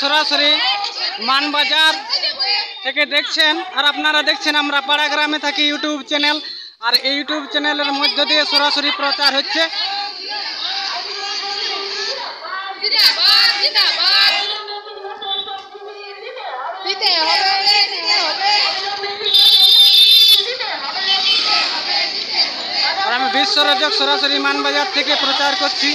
সরাসরি মানবাজার থেকে দেখছেন আর আপনারা দেখছেন আমরা পাড়া গ্রামে থাকি ইউটিউব চ্যানেল আর এই ইউটিউব চ্যানেলের মধ্য দিয়ে সরাসরি প্রচার হচ্ছে। আর আমি বিশ্বরজক সরাসরি মানবাজার থেকে প্রচার করছি।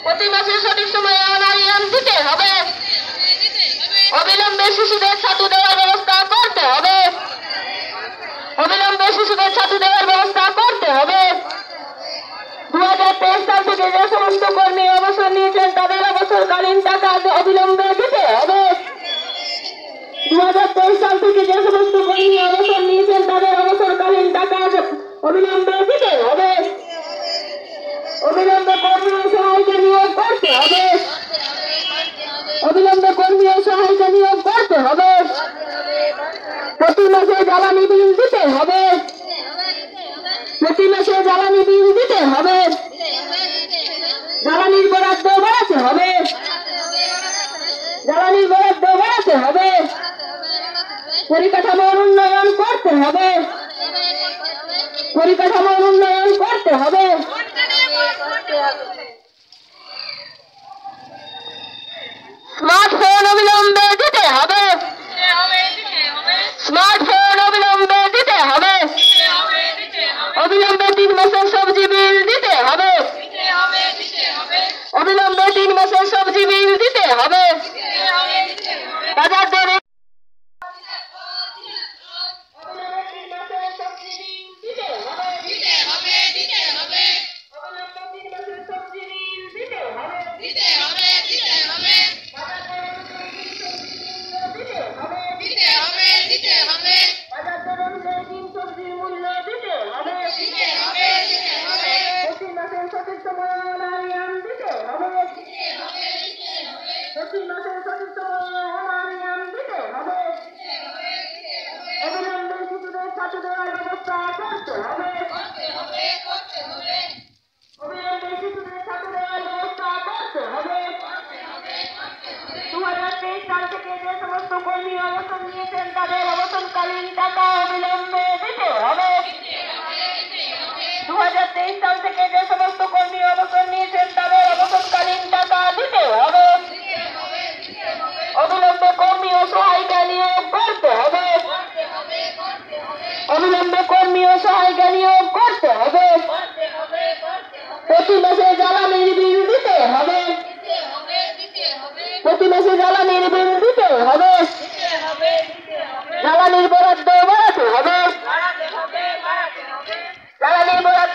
প্রতি মাসে সঠিক সময়ে অনারিয়াম দিতে হবে। অবিলম্বে শিশুদের ছাতু দেওয়ার ব্যবস্থা করতে হবে। অবিলম্বে শিশুদের ছাতু দেওয়ার ব্যবস্থা করতে হবে। 2023 সাল থেকে যে সমস্ত কর্মী অবসর নিয়েছেন তাদের অবসরকালীন টাকা অবিলম্বে দিতে হবে। 2023 সাল থেকে যে সমস্ত কর্মী অবসর নিয়েছেন তাদের অবসরকালীন টাকা অবিলম্বে দিতে হবে। অবিলম্বে কর্মী ও সহায়িকা নিয়োগ করতে হবে। অবিলম্বে কর্মী ও সহায়িকা নিয়োগ করতে হবে। প্রতি মাসে জ্বালানি বিল দিতে হবে। প্রতি মাসে জ্বালানি বিল দিতে হবে। জ্বালানির বরাদ্দ বাড়াতে হবে। জ্বালানির বরাদ্দ বাড়াতে হবে। পরিকাঠামোর উন্নয়ন করতে হবে। পরিকাঠামোর উন্নয়ন করতে হবে। স্মার্টফোন অবিলম্বে দিতে হবে। স্মার্টফোন অবিলম্বে দিতে হবে। অবিলম্বে 3 মাসের সবজি বিল দিতে হবে। অবিলম্বে 3 মাসের সবজি বিল দিতে হবে। বাজার দরে ছাতু দেওয়ার ব্যবস্থা করতে হবে। অবিলম্বে শিশুদের ছাতু দেওয়ার ব্যবস্থা করতে হবে। 2023 সাল থেকে যে সমস্ত কর্মী অবসর নিয়েছেন তাদের অবসরকালীন টাকা অবিলম্বে দিতে হবে। 2023 সাল থেকে যে সমস্ত কর্মী অবসর নিয়েছেন তাদের অবসরকালীন টাকা দিতে হবে। অবিলম্বে কর্মী ও সহায়িকা নিয়োগ করতে হবে। অবিলম্বে কর্মী ও সহায়িকা নিয়োগ করতে হবে। প্রতি মাসে জ্বালানির বিল দিতে হবে। প্রতি মাসে জ্বালানির বিল দিতে হবে। জ্বালানির বরাদ্দ বাড়াতে হবে। জ্বালানির বরাদ্দ